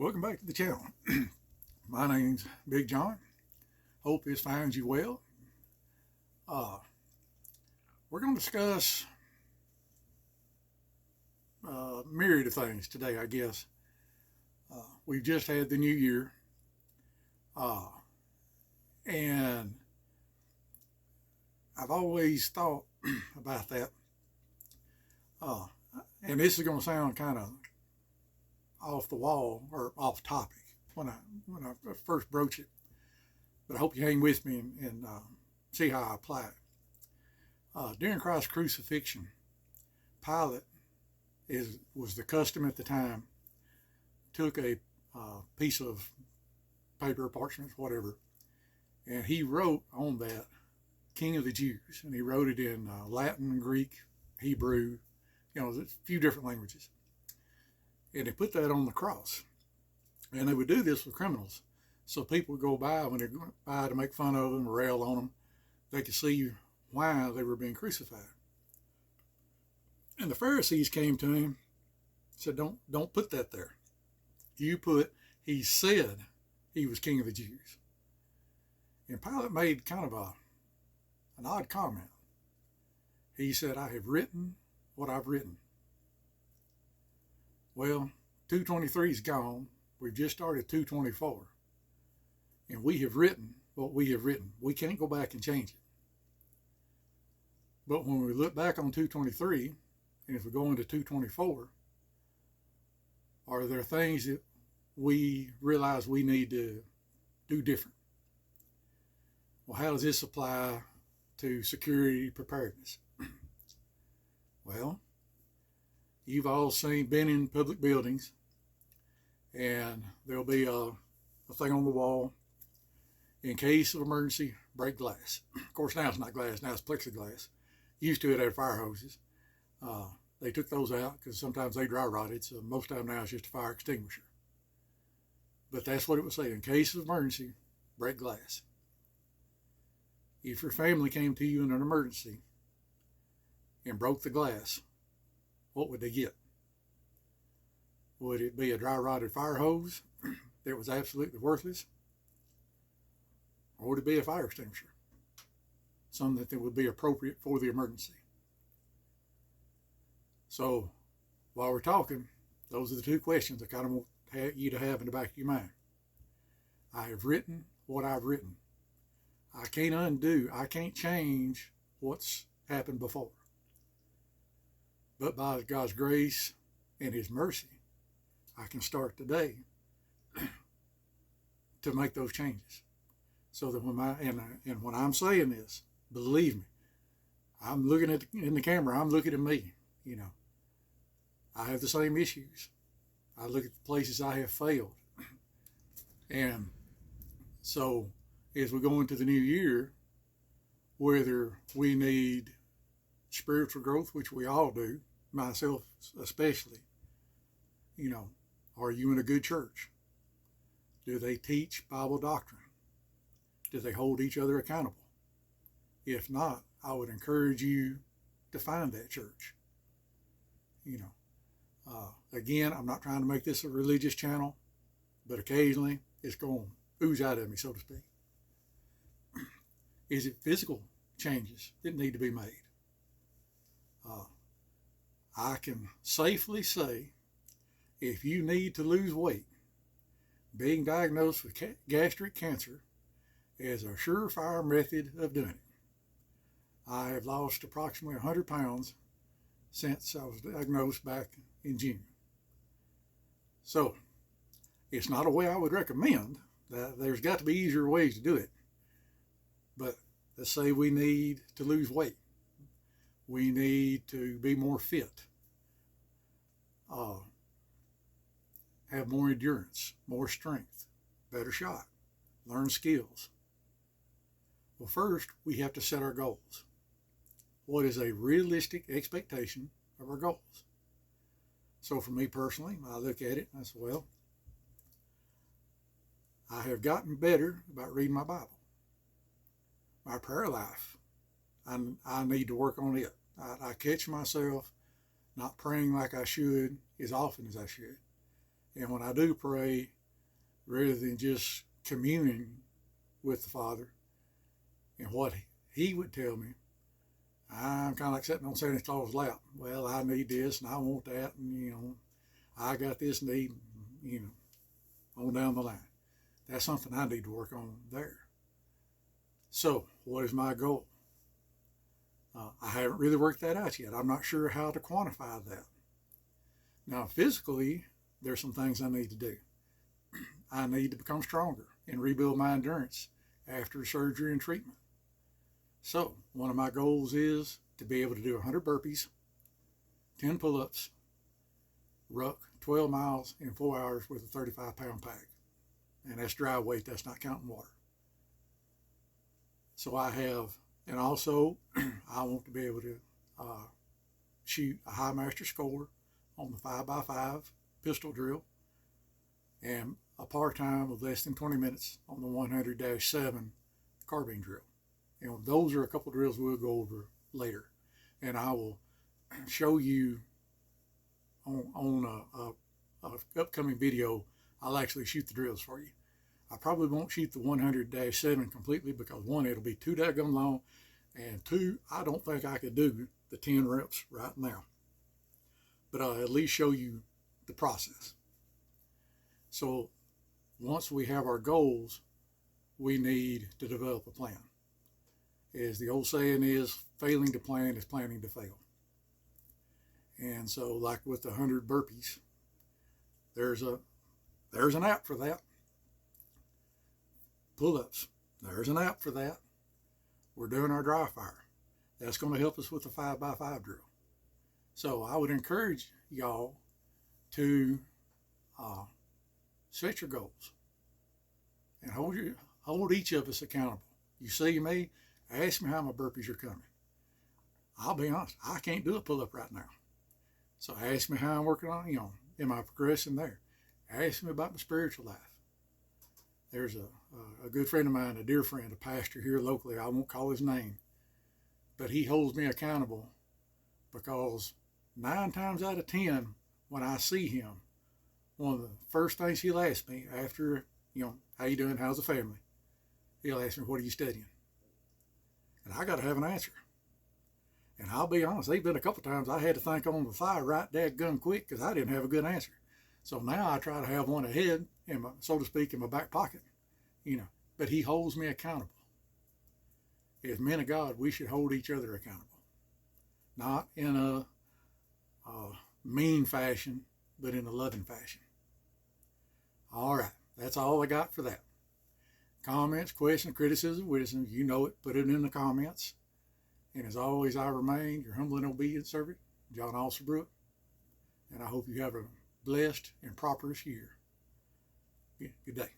Welcome back to the channel. My name's Big John. Hope this finds you well. We're going to discuss a myriad of things today, I guess. We've just had the new year, and I've always thought about that. And this is going to sound kind of off the wall or off topic when I first broach it, but I hope you hang with me and see how I apply it. During Christ's crucifixion, Pilate was the custom at the time. Took a piece of paper, parchment, whatever, and he wrote on that King of the Jews, and he wrote it in Latin, Greek, Hebrew, a few different languages. And they put that on the cross. And they would do this with criminals. So people would go by, when they go by to make fun of them, rail on them, they could see why they were being crucified. And the Pharisees came to him, said, don't put that there. He said he was King of the Jews. And Pilate made kind of an odd comment. He said, I have written what I've written. Well, 223 is gone. We've just started 224. And we have written what we have written. We can't go back and change it. But when we look back on 223, and if we go into 224, are there things that we realize we need to do different? Well, how does this apply to security preparedness? Well, you've all been in public buildings, and there'll be a thing on the wall, in case of emergency, break glass. Of course, now it's not glass, now it's plexiglass. Used to it had fire hoses. They took those out because sometimes they dry rotted, so most of the time now it's just a fire extinguisher. But that's what it would say, in case of emergency, break glass. If your family came to you in an emergency and broke the glass, what would they get? Would it be a dry rotted fire hose that was absolutely worthless? Or would it be a fire extinguisher? Something that would be appropriate for the emergency. So while we're talking, those are the two questions I kind of want you to have in the back of your mind. I have written what I've written. I can't change what's happened before. But by God's grace and His mercy, I can start today to make those changes. So that when I'm saying this, believe me, I'm looking in the camera, I'm looking at me. I have the same issues. I look at the places I have failed. And so as we go into the new year, whether we need spiritual growth, which we all do, myself especially, are you in a good church? Do they teach Bible doctrine? Do they hold each other accountable? If not, I would encourage you to find that church. Again, I'm not trying to make this a religious channel, but occasionally it's going to ooze out of me, so to speak. Is it physical changes that need to be made? I can safely say, if you need to lose weight, being diagnosed with gastric cancer is a surefire method of doing it. I have lost approximately 100 pounds since I was diagnosed back in June. So it's not a way I would recommend. There's got to be easier ways to do it. But let's say we need to lose weight. We need to be more fit, have more endurance, more strength, better shot, learn skills. Well, first, we have to set our goals. What is a realistic expectation of our goals? So for me personally, I look at it and I say, well, I have gotten better about reading my Bible. My prayer life, I need to work on it. I catch myself not praying like I should as often as I should. And when I do pray, rather than just communing with the Father and what He would tell me, I'm kind of like sitting on Santa Claus' lap. Well, I need this and I want that, and I got this need, on down the line. That's something I need to work on there. So, what is my goal? I haven't really worked that out yet. I'm not sure how to quantify that. Now, physically, there's some things I need to do. I need to become stronger and rebuild my endurance after surgery and treatment. So, one of my goals is to be able to do 100 burpees, 10 pull-ups, ruck 12 miles in 4 hours with a 35-pound pack. And that's dry weight, that's not counting water. So I have, and also I want to be able to shoot a high master score on the 5x5 pistol drill and a par time of less than 20 minutes on the 100-7 carbine drill. And those are a couple drills we'll go over later. And I will show you on a upcoming video. I'll actually shoot the drills for you. I probably won't shoot the 100-7 completely because one, it'll be too daggum long, and two, I don't think I could do the 10 reps right now. But I'll at least show you the process. So once we have our goals, we need to develop a plan. As the old saying is, failing to plan is planning to fail. And so like with the 100 burpees, there's an app for that. Pull-ups, there's an app for that. We're doing our dry fire. That's going to help us with the 5x5 drill. So I would encourage y'all to set your goals and hold each of us accountable. You see me, ask me how my burpees are coming. I'll be honest, I can't do a pull-up right now. So ask me how I'm working on it. Am I progressing there? Ask me about my spiritual life. There's a good friend of mine, a dear friend, a pastor here locally. I won't call his name, but he holds me accountable because 9 times out of 10, when I see him, one of the first things he'll ask me after, how you doing? How's the family? He'll ask me, what are you studying? And I got to have an answer. And I'll be honest, there's been a couple times I had to think on the fly right dadgum quick because I didn't have a good answer. So now I try to have one ahead, so to speak, in my back pocket, But he holds me accountable. As men of God, we should hold each other accountable. Not in a mean fashion, but in a loving fashion. All right, that's all I got for that. Comments, questions, criticism, wisdom, you know it, put it in the comments. And as always, I remain your humble and obedient servant, John Alsterbrook. And I hope you have a blessed and prosperous year. Good day.